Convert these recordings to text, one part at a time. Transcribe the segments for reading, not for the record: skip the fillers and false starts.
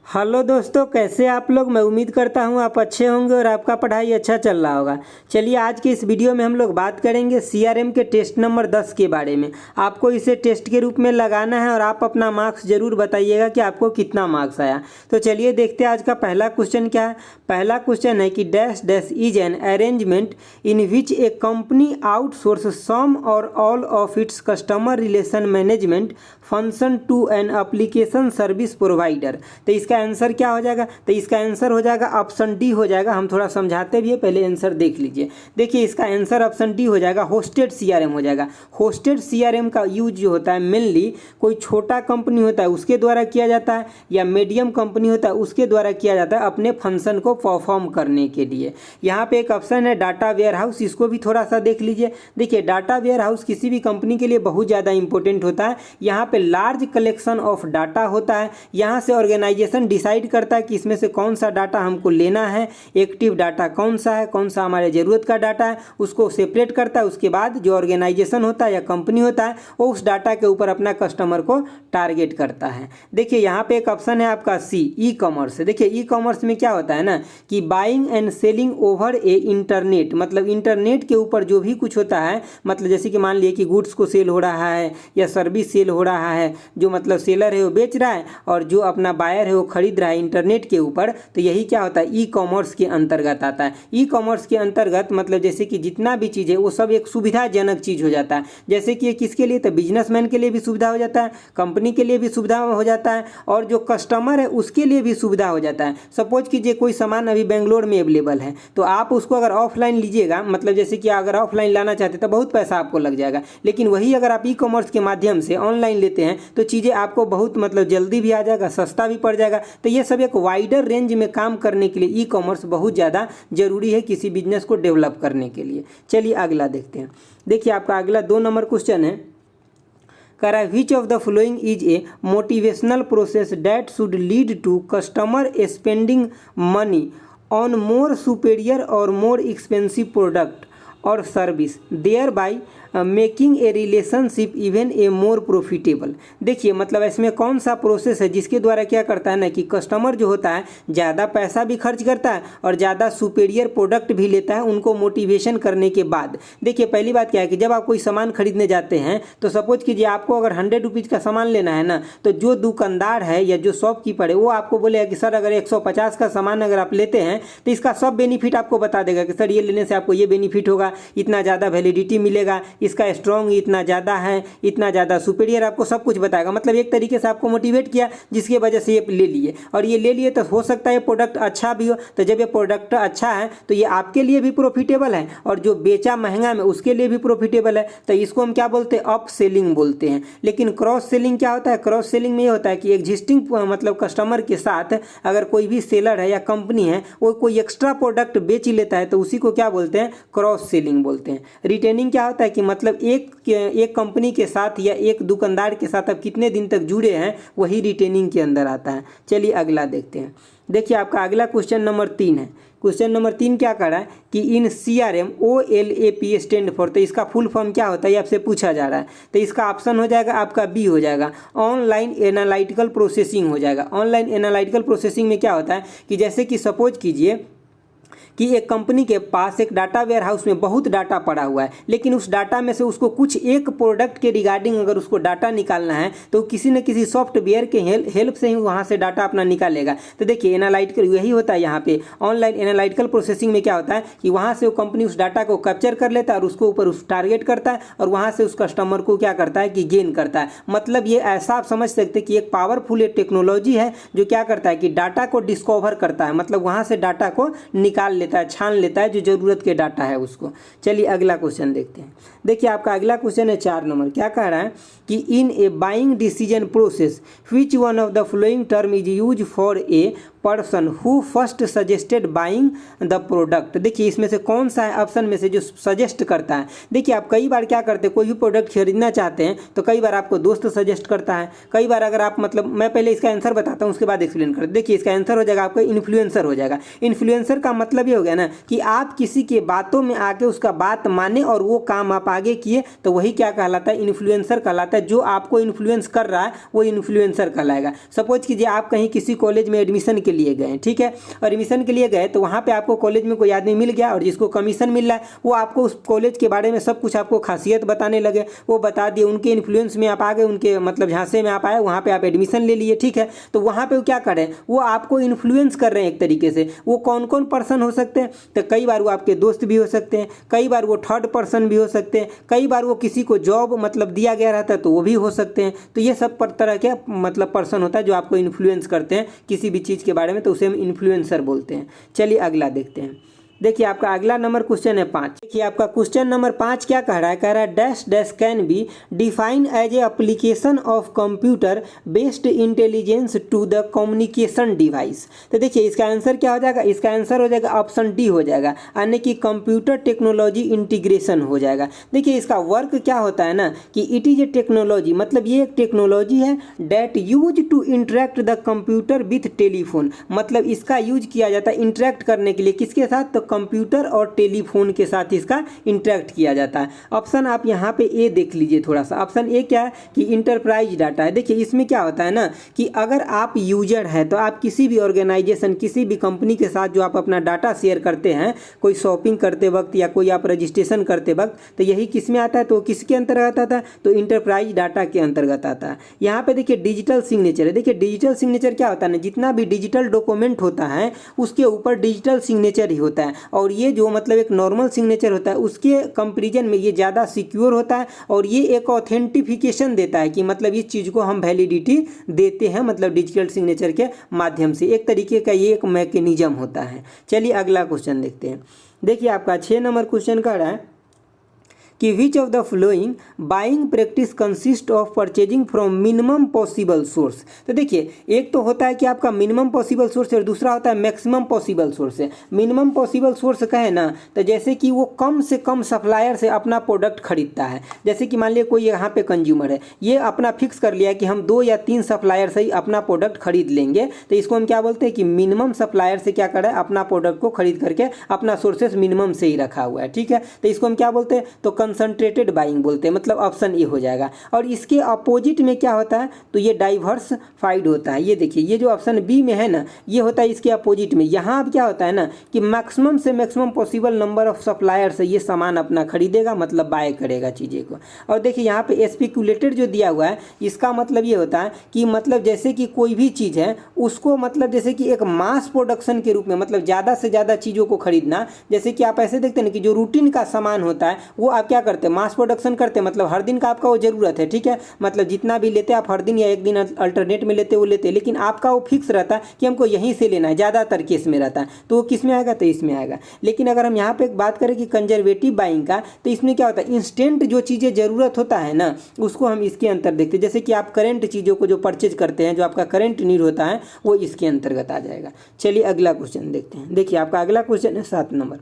Hello दोस्तों, कैसे आप लोग। मैं उम्मीद करता हूं आप अच्छे होंगे और आपका पढ़ाई अच्छा चल रहा होगा। चलिए आज के इस वीडियो में हम लोग बात करेंगे सीआरएम के टेस्ट नंबर 10 के बारे में। आपको इसे टेस्ट के रूप में लगाना है और आप अपना मार्क्स जरूर बताइएगा कि आपको कितना मार्क्स आया। तो चलिए देखते हैं आज का पहला क्वेश्चन क्या है। पहला क्वेश्चन है कि dash dash is an arrangement in which a company outsource some or all of its customer relation management function to an application service provider. तो इसका आंसर क्या हो जाएगा। तो इसका आंसर हो जाएगा ऑप्शन डी हो जाएगा। हम थोड़ा समझाते भी है, पहले आंसर देख लीजिए। देखिए इसका आंसर ऑप्शन डी हो जाएगा, होस्टेड सीआरएम हो जाएगा। होस्टेड सीआरएम का यूज जो होता है मेनली कोई छोटा कंपनी होता है उसके द्वारा किया जाता है, या मीडियम कंपनी होता है उसके द्वारा किया जाता है अपने फंक्शन को परफॉर्म करने के लिए। यहाँ पे एक ऑप्शन है डाटा वेयर हाउस, इसको भी थोड़ा सा देख लीजिए। देखिए डाटा वेयर हाउस किसी भी कंपनी के लिए बहुत ज़्यादा इंपॉर्टेंट होता है। यहाँ पे लार्ज कलेक्शन ऑफ डाटा होता है। यहाँ से ऑर्गेनाइजेशन डिसाइड करता है कि इसमें से कौन सा डाटा हमको लेना है, एक्टिव डाटा कौन सा है, कौन सा हमारे ज़रूरत का डाटा है, उसको सेपरेट करता है। उसके बाद जो ऑर्गेनाइजेशन होता है या कंपनी होता है वो उस डाटा के ऊपर अपना कस्टमर को टारगेट करता है। देखिए यहाँ पे एक ऑप्शन है आपका सी, ई कॉमर्स। देखिए ई कॉमर्स में क्या होता है ना कि buying and selling over A internet, मतलब इंटरनेट के ऊपर जो भी कुछ होता है, मतलब जैसे कि मान लिए कि गुड्स को सेल हो रहा है या सर्विस सेल हो रहा है, जो मतलब सेलर है वो बेच रहा है और जो अपना बायर है वो खरीद रहा है इंटरनेट के ऊपर। तो यही क्या होता है, ई कॉमर्स के अंतर्गत आता है। ई कॉमर्स के अंतर्गत मतलब जैसे कि जितना भी चीज़ है वो सब एक सुविधाजनक चीज़ हो जाता है। जैसे कि ये किसके लिए, तो बिजनेसमैन के लिए भी सुविधा हो जाता है, कंपनी के लिए भी सुविधा हो जाता है और जो कस्टमर है उसके लिए भी सुविधा हो जाता है। सपोज कीजिए कोई सामान अभी बेंगलोर में अवेलेबल है, तो आप उसको अगर ऑफलाइन लीजिएगा, मतलब जैसे कि अगर ऑफलाइन लाना चाहते तो बहुत पैसा आपको लग जाएगा। लेकिन वही अगर आप ई कॉमर्स के माध्यम से ऑनलाइन लेते हैं तो चीज़ें आपको बहुत मतलब जल्दी भी आ जाएगा, सस्ता भी पड़ जाएगा। तो ये सब एक वाइडर रेंज में काम करने के लिए ई कॉमर्स बहुत ज़्यादा जरूरी है किसी बिजनेस को डेवलप करने के लिए। चलिए अगला देखते हैं। देखिए आपका अगला 2 नंबर क्वेश्चन है, कह रहा है which of the following is a motivational process that should lead to customer spending money on more superior और मोर एक्सपेंसिव प्रोडक्ट और service thereby making a relationship even a more profitable. देखिए मतलब इसमें कौन सा process है जिसके द्वारा क्या करता है ना कि कस्टमर जो होता है ज़्यादा पैसा भी खर्च करता है और ज़्यादा सुपेरियर प्रोडक्ट भी लेता है उनको मोटिवेशन करने के बाद। देखिए पहली बात क्या है कि जब आप कोई सामान खरीदने जाते हैं तो सपोज कीजिए आपको अगर 100 रुपीज़ का सामान लेना है ना, तो जो दुकानदार है या जो शॉपकीपर है वो आपको बोलेगा कि सर अगर 150 का सामान अगर आप लेते हैं तो इसका सब बेनिफिट आपको बता देगा कि सर ये लेने से आपको ये बेनिफिट होगा, इतना ज़्यादा वैलिडिटी मिलेगा, इसका स्ट्रॉन्ग इतना ज़्यादा है, इतना ज़्यादा सुपीरियर, आपको सब कुछ बताएगा। मतलब एक तरीके से आपको मोटिवेट किया जिसकी वजह से ये ले लिए, और ये ले लिए तो हो सकता है ये प्रोडक्ट अच्छा भी हो। तो जब ये प्रोडक्ट अच्छा है तो ये आपके लिए भी प्रॉफिटेबल है और जो बेचा महंगा में उसके लिए भी प्रॉफिटेबल है। तो इसको हम क्या बोलते हैं, अप सेलिंग बोलते हैं। लेकिन क्रॉस सेलिंग क्या होता है, क्रॉस सेलिंग में ये होता है कि एग्जिस्टिंग मतलब कस्टमर के साथ अगर कोई भी सेलर है या कंपनी है वो कोई एक्स्ट्रा प्रोडक्ट बेच लेता है तो उसी को क्या बोलते हैं, क्रॉस सेलिंग बोलते हैं। रिटेनिंग क्या होता है कि मतलब एक कंपनी के साथ या एक दुकानदार के साथ आप कितने दिन तक जुड़े हैं वही रिटेनिंग के अंदर आता है। चलिए अगला देखते हैं। देखिए आपका अगला क्वेश्चन नंबर 3 है। क्वेश्चन नंबर 3 क्या कर रहा है कि इन सीआरएम OLAP स्टैंड फॉर, तो इसका फुल फॉर्म क्या होता है ये आपसे पूछा जा रहा है। तो इसका ऑप्शन हो जाएगा आपका बी हो जाएगा, ऑनलाइन एनालिटिकल प्रोसेसिंग हो जाएगा। ऑनलाइन एनालिटिकल प्रोसेसिंग में क्या होता है कि जैसे कि सपोज कीजिए कि एक कंपनी के पास एक डाटा वेयर हाउस में बहुत डाटा पड़ा हुआ है, लेकिन उस डाटा में से उसको कुछ एक प्रोडक्ट के रिगार्डिंग अगर उसको डाटा निकालना है तो किसी न किसी सॉफ्टवेयर के हेल्प से ही वहाँ से डाटा अपना निकालेगा। तो देखिए एनालिटिकल यही होता है। यहाँ पे ऑनलाइन एनालिटिकल प्रोसेसिंग में क्या होता है कि वहाँ से वो कंपनी उस डाटा को कैप्चर कर लेता है और उसको ऊपर उस टारगेट करता है और वहाँ से उस कस्टमर को क्या करता है कि गेन करता है। मतलब ये ऐसा आप समझ सकते हैं कि एक पावरफुल एक टेक्नोलॉजी है जो क्या करता है कि डाटा को डिस्कवर करता है, मतलब वहाँ से डाटा को निकाल लेता है, छान लेता है जो जरूरत के डाटा है उसको। चलिए अगला क्वेश्चन देखते हैं। देखिए आपका अगला क्वेश्चन है 4 नंबर। क्या कह रहा है कि in a buying decision process which one of the following term is use for a person who first suggested buying the product. देखिए इसमें से कौन सा है ऑप्शन में से जो सजेस्ट करता है। देखिए आप कई बार क्या करते हैं, कोई भी प्रोडक्ट खरीदना चाहते हैं तो कई बार आपको दोस्त सजेस्ट करता है, कई बार अगर आप मतलब मैं पहले इसका आंसर बताता हूँ उसके बाद एक्सप्लेन करते। देखिए इसका आंसर हो जाएगा आपका इन्फ्लुएंसर हो जाएगा। इन्फ्लुएंसर का मतलब ये हो गया ना कि आप किसी के बातों में आके उसका बात माने और वो काम आप आगे किए, तो वही क्या कहलाता है, इन्फ्लुएंसर कहलाता है। जो आपको इन्फ्लुएंस कर रहा है वो इन्फ्लुएंसर कहलाएगा। सपोज कीजिए आप कहीं किसी कॉलेज में एडमिशन के लिए गए, ठीक है, और एडमिशन के लिए गए तो वहाँ पे आपको कॉलेज में कोई आदमी मिल गया और जिसको कमीशन मिल रहा है वो आपको उस कॉलेज के बारे में सब कुछ आपको खासियत बताने लगे, वो बता दिए, उनके इन्फ्लुएंस में आप आ गए, उनके मतलब झांसे में आप आए, वहाँ पे आप एडमिशन ले लिए, ठीक है। तो वहाँ पे वो क्या कर रहे हैं, वो आपको इन्फ्लुएंस कर रहे हैं एक तरीके से। वो कौन कौन पर्सन हो सकते हैं, तो कई बार वो आपके दोस्त भी हो सकते हैं, कई बार वो थर्ड पर्सन भी हो सकते हैं, कई बार वो किसी को जॉब मतलब दिया गया रहता है तो वो भी हो सकते हैं। तो ये सब तरह के मतलब पर्सन होता है जो आपको इन्फ्लुएंस करते हैं किसी भी चीज़ के बारे में, तो उसे हम इन्फ्लुएंसर बोलते हैं। चलिए अगला देखते हैं। देखिए आपका अगला नंबर क्वेश्चन है 5। देखिए आपका क्वेश्चन नंबर 5 क्या कह रहा है, कह रहा है dash dash can be define as a application of computer based intelligence to the communication device. तो देखिए इसका आंसर क्या हो जाएगा, इसका आंसर हो जाएगा ऑप्शन डी हो जाएगा, यानी कि कंप्यूटर टेक्नोलॉजी इंटीग्रेशन हो जाएगा। देखिए इसका वर्क क्या होता है ना कि इट इज ए टेक्नोलॉजी, मतलब ये एक टेक्नोलॉजी है that use to interact the computer with telephone. मतलब इसका यूज किया जाता है इंटरेक्ट करने के लिए, किसके साथ, तो कंप्यूटर और टेलीफोन के साथ इसका इंटरेक्ट किया जाता है। ऑप्शन आप यहाँ पे ए देख लीजिए थोड़ा सा। ऑप्शन ए क्या है कि इंटरप्राइज डाटा है। देखिए इसमें क्या होता है ना कि अगर आप यूजर हैं तो आप किसी भी ऑर्गेनाइजेशन, किसी भी कंपनी के साथ जो आप अपना डाटा शेयर करते हैं, कोई शॉपिंग करते वक्त या कोई आप रजिस्ट्रेशन करते वक्त, तो यही किस में आता है, तो किसके अंतर्गत आता है, तो इंटरप्राइज डाटा के अंतर्गत आता है। यहाँ पे देखिए डिजिटल सिग्नेचर है। देखिए डिजिटल सिग्नेचर क्या होता है ना, जितना भी डिजिटल डॉक्यूमेंट होता है उसके ऊपर डिजिटल सिग्नेचर ही होता है, और ये जो मतलब एक नॉर्मल सिग्नेचर होता है उसके कंपैरिजन में ये ज़्यादा सिक्योर होता है, और ये एक ऑथेंटिफिकेशन देता है कि मतलब इस चीज़ को हम वैलिडिटी देते हैं, मतलब डिजिटल सिग्नेचर के माध्यम से। एक तरीके का ये एक मैकेनिज्म होता है। चलिए अगला क्वेश्चन देखते हैं। देखिए आपका 6 नंबर क्वेश्चन का रहा है कि विच of the flowing buying practice consist of purchasing from minimum possible source. तो देखिए एक तो होता है कि आपका मिनिमम पॉसिबल सोर्स है और दूसरा होता है मैक्सिमम पॉसिबल सोर्स है। मिनिमम पॉसिबल सोर्स कहे ना तो जैसे कि वो कम से कम सप्लायर से अपना प्रोडक्ट खरीदता है। जैसे कि मान लिया कोई यहाँ पे कंज्यूमर है, ये अपना फिक्स कर लिया कि हम 2 या 3 सप्लायर से ही अपना प्रोडक्ट खरीद लेंगे, तो इसको हम क्या बोलते हैं कि मिनिमम सप्लायर से क्या करा है, अपना प्रोडक्ट को खरीद करके अपना सोर्सेस मिनिमम से ही रखा हुआ है, ठीक है। तो इसको हम क्या बोलते हैं, तो कंसंट्रेटेड बाइंग बोलते हैं, मतलब ऑप्शन ए हो जाएगा। और इसके अपोजिट में क्या होता है, तो ये डाइवर्सिफाइड होता है। ये देखिए ये जो ऑप्शन बी में है ना, ये होता है इसके अपोजिट में। यहाँ अब क्या होता है ना कि मैक्सिमम से maximum possible number of supplier से ये सामान अपना खरीदेगा, मतलब बाय करेगा चीज़ें को। और देखिए यहाँ पे स्पेकुलेटेड जो दिया हुआ है, इसका मतलब ये होता है कि मतलब जैसे कि कोई भी चीज़ है उसको मतलब जैसे कि एक मास प्रोडक्शन के रूप में, मतलब ज़्यादा से ज़्यादा चीज़ों को खरीदना। जैसे कि आप ऐसे देखते हैं कि जो रूटीन का सामान होता है वो आप क्या करते हैं, मास प्रोडक्शन करते हैं, मतलब हर दिन का आपका वो ज़रूरत है, ठीक है। मतलब जितना भी लेते हैं आप हर दिन या एक दिन अल्टरनेट में लेते वो लेते हैं, लेकिन आपका वो फिक्स रहता है कि हमको यहीं से लेना है, ज़्यादातर केस में रहता है, तो वो किस में आएगा, तो इसमें आएगा। लेकिन अगर हम यहाँ पे एक बात करें कि कंजर्वेटिव बाइंग का, तो इसमें क्या होता है, इंस्टेंट जो चीज़ें ज़रूरत होता है ना उसको हम इसके अंतर देखते हैं। जैसे कि आप करंट चीज़ों को जो परचेज करते हैं, जो आपका करंट नीड होता है वो इसके अंतर्गत आ जाएगा। चलिए अगला क्वेश्चन देखते हैं। देखिए आपका अगला क्वेश्चन है 7 नंबर।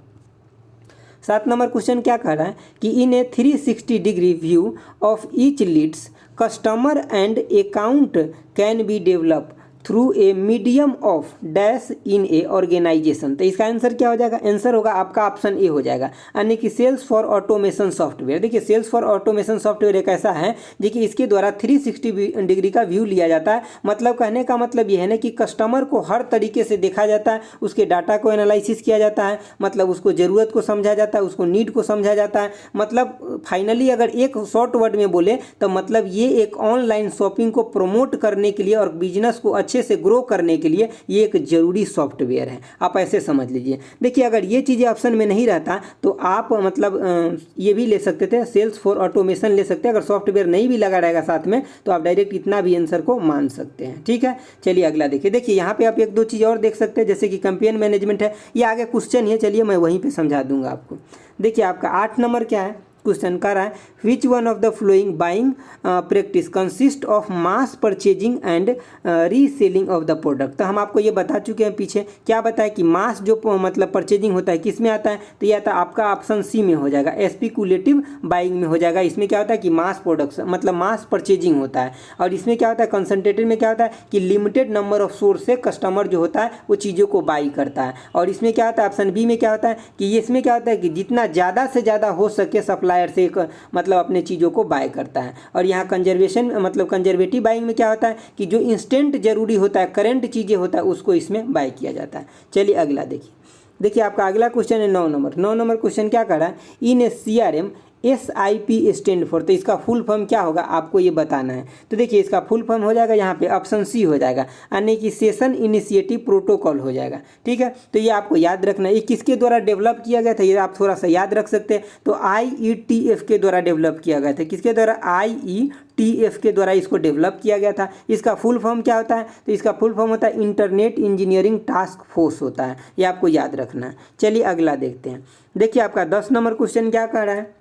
7 नंबर क्वेश्चन क्या कह रहा है कि in a 360 degree view of each leads customer and account can be develop through a medium of dash in a organization. तो इसका आंसर क्या हो जाएगा, आंसर होगा आपका ऑप्शन ए हो जाएगा, यानी कि सेल्स फॉर ऑटोमेशन सॉफ्टवेयर। देखिए सेल्स फॉर ऑटोमेशन सॉफ्टवेयर एक ऐसा है देखिए इसके द्वारा 360 डिग्री का व्यू लिया जाता है। मतलब कहने का मतलब ये है ना कि कस्टमर को हर तरीके से देखा जाता है, उसके डाटा को एनालिसिस किया जाता है, मतलब उसको ज़रूरत को समझा जाता है, उसको नीड को समझा जाता है। मतलब फाइनली अगर एक शॉर्ट वर्ड में बोले तो मतलब ये एक ऑनलाइन शॉपिंग को प्रमोट करने के लिए और बिजनेस को अच्छे से ग्रो करने के लिए ये एक जरूरी सॉफ्टवेयर है, आप ऐसे समझ लीजिए। देखिए अगर ये चीज़ें ऑप्शन में नहीं रहता तो आप मतलब ये भी ले सकते थे, सेल्स फॉर ऑटोमेशन ले सकते हैं। अगर सॉफ्टवेयर नहीं भी लगा रहेगा साथ में तो आप डायरेक्ट इतना भी आंसर को मान सकते हैं, ठीक है। चलिए अगला देखिए। देखिए यहाँ पे आप 1-2 चीज़ और देख सकते हैं, जैसे कि कैंपेन मैनेजमेंट है, ये आगे क्वेश्चन है, चलिए मैं वहीं पर समझा दूंगा आपको। देखिए आपका 8 नंबर क्या है क्वेश्चन कर रहा है which one of the flowing buying practice consist of mass purchasing and reselling of the product. तो हम आपको ये बता चुके हैं पीछे, क्या बताया कि मास जो मतलब परचेजिंग होता है किस में आता है, तो ये आता है आपका ऑप्शन सी में हो जाएगा, स्पेक्युलेटिव बाइंग में हो जाएगा। इसमें क्या होता है कि मास प्रोडक्शन मतलब मास परचेजिंग होता है। और इसमें क्या होता है कंसंट्रेटेड में क्या होता है कि लिमिटेड नंबर ऑफ सोर्स से कस्टमर जो होता है वो चीज़ों को बाई करता है। और इसमें क्या होता है ऑप्शन बी में क्या होता है कि ये इसमें क्या होता है कि जितना ज़्यादा से ज़्यादा हो सके सप्लायर से मतलब अपने चीज़ों को बाय करता है। और यहाँ कंजर्वेशन मतलब कंजर्वेटिव बाइंग में क्या होता है कि जो इंस्टेंट जरूरी होता है करंट चीज़ें होता है उसको इसमें बाय किया जाता है। चलिए अगला देखिए आपका अगला क्वेश्चन है 9 नंबर क्वेश्चन क्या कर रहा है इन ए CRM SIP स्टैंड फॉर, तो इसका फुल फॉर्म क्या होगा आपको ये बताना है। तो देखिए इसका फुल फॉर्म हो जाएगा यहाँ पे ऑप्शन सी हो जाएगा, यानी कि सेशन इनिशिएटिव प्रोटोकॉल हो जाएगा। ठीक है, तो ये आपको याद रखना है ये किसके द्वारा डेवलप किया गया था, ये आप थोड़ा सा याद रख सकते हैं। तो IETF के द्वारा डेवलप किया गया था। किसके द्वारा? IETF के द्वारा इसको डेवलप किया गया था। इसका फुल फॉर्म क्या होता है? तो इसका फुल फॉर्म होता है इंटरनेट इंजीनियरिंग टास्क फोर्स होता है, ये आपको याद रखना है। चलिए अगला देखते हैं। देखिए आपका 10 नंबर क्वेश्चन क्या कर रहा है,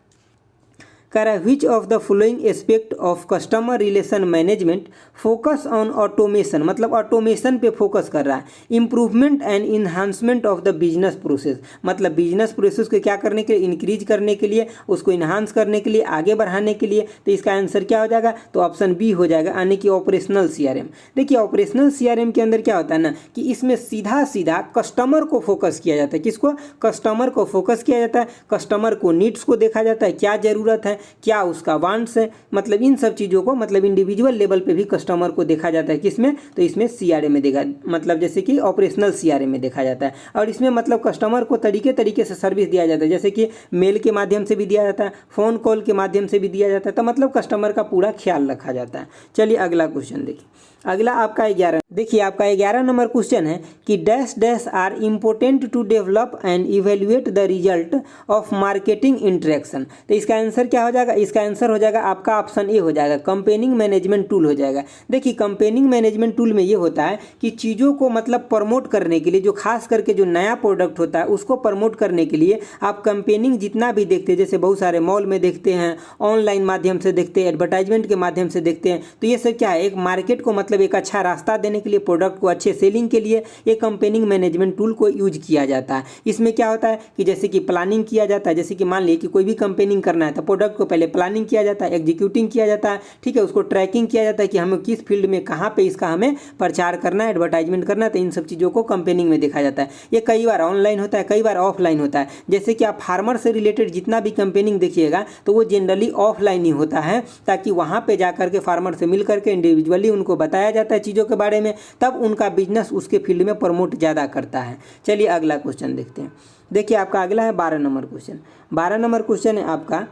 कह रहा है which of the following aspect of customer relation management focus on automation, मतलब ऑटोमेशन पे फोकस कर रहा है। Improvement and enhancement of the business process, मतलब बिजनेस प्रोसेस को क्या करने के लिए, इंक्रीज करने के लिए, उसको इन्हांस करने के लिए, आगे बढ़ाने के लिए। तो इसका आंसर क्या हो जाएगा? तो ऑप्शन बी हो जाएगा, यानी कि ऑपरेशनल CRM। देखिए ऑपरेशनल CRM के अंदर क्या होता है ना कि इसमें सीधा सीधा कस्टमर को फोकस किया जाता है। किसको? कस्टमर को फोकस किया जाता है। कस्टमर को नीड्स को देखा जाता है, क्या जरूरत है, क्या उसका वांट्स है, मतलब इन सब चीज़ों को मतलब इंडिविजुअल लेवल पे भी कस्टमर को देखा जाता है। किसमें? तो इसमें CRM में देखा, मतलब जैसे कि ऑपरेशनल CRM में देखा जाता है। और इसमें मतलब कस्टमर को तरीके से सर्विस दिया जाता है, जैसे कि मेल के माध्यम से भी दिया जाता है, फ़ोन कॉल के माध्यम से भी दिया जाता है। तो मतलब कस्टमर का पूरा ख्याल रखा जाता है। चलिए अगला क्वेश्चन देखिए। अगला आपका 11, देखिए आपका 11 नंबर क्वेश्चन है कि dash dash are important to develop and evaluate the result of marketing interaction. तो इसका आंसर क्या हो जाएगा? इसका आंसर हो जाएगा आपका ऑप्शन ए हो जाएगा, कंपेनिंग मैनेजमेंट टूल हो जाएगा। देखिए कंपेनिंग मैनेजमेंट टूल में ये होता है कि चीज़ों को मतलब प्रमोट करने के लिए, जो खास करके जो नया प्रोडक्ट होता है उसको प्रमोट करने के लिए आप कंपेनिंग जितना भी देखते हैं, जैसे बहुत सारे मॉल में देखते हैं, ऑनलाइन माध्यम से देखते हैं, एडवर्टाइजमेंट के माध्यम से देखते हैं। तो ये सब क्या है, एक मार्केट को मतलब एक अच्छा रास्ता देने के लिए, प्रोडक्ट को अच्छे सेलिंग के लिए ये कंपेनिंग मैनेजमेंट टूल को यूज किया जाता है। इसमें क्या होता है कि जैसे कि प्लानिंग किया जाता है, जैसे कि मान लीजिए कि कोई भी कंपेनिंग करना है तो प्रोडक्ट को पहले प्लानिंग किया जाता है, एग्जीक्यूटिंग किया जाता है, ठीक है, उसको ट्रैकिंग किया जाता है कि हमें किस फील्ड में कहाँ पे इसका हमें प्रचार करना है, एडवर्टाइजमेंट करना है। तो इन सब चीज़ों को कंपेनिंग में देखा जाता है। ये कई बार ऑनलाइन होता है, कई बार ऑफलाइन होता है। जैसे कि आप फार्मर से रिलेटेड जितना भी कंपेनिंग देखिएगा तो वो जनरली ऑफलाइन ही होता है, ताकि वहाँ पे जाकर के फार्मर से मिल करके इंडिविजुअली उनको बताया जाता है चीज़ों के बारे में, तब उनका बिजनेस उसके फील्ड में प्रमोट ज़्यादा करता है। चलिए अगला क्वेश्चन देखते हैं। देखिए आपका अगला है 12 नंबर क्वेश्चन। 12 नंबर क्वेश्चन है आपका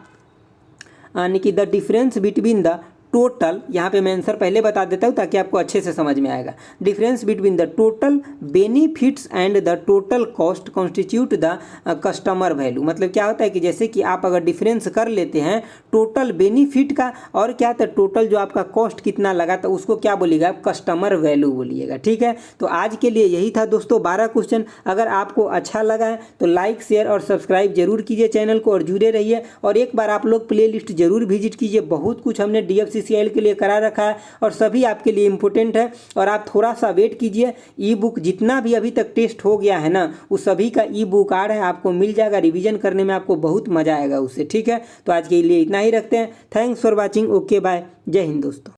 यानी कि the difference between the total, यहाँ पे मैं आंसर पहले बता देता हूँ ताकि आपको अच्छे से समझ में आएगा। Difference between the total benefits and the total cost constitute the customer value. मतलब क्या होता है कि जैसे कि आप अगर डिफरेंस कर लेते हैं टोटल बेनिफिट का और क्या था टोटल जो आपका कॉस्ट कितना लगा, तो उसको क्या बोलिएगा आप? कस्टमर वैल्यू बोलिएगा। ठीक है, तो आज के लिए यही था दोस्तों 12 क्वेश्चन। अगर आपको अच्छा लगा है तो लाइक शेयर और सब्सक्राइब जरूर कीजिए चैनल को और जुड़े रहिए। और एक बार आप लोग प्ले लिस्ट जरूर विजिट कीजिए, बहुत कुछ हमने DFCCIL के लिए करा रखा है और सभी आपके लिए इम्पोर्टेंट है। और आप थोड़ा सा वेट कीजिए, ई बुक जितना भी अभी तक टेस्ट हो गया है ना उस सभी का ई बुक आ रहा है, आपको मिल जाएगा। रिवीजन करने में आपको बहुत मजा आएगा उससे। ठीक है, तो आज के लिए इतना ही रखते हैं। Thanks for watching. Okay bye, जय हिंद दोस्तों।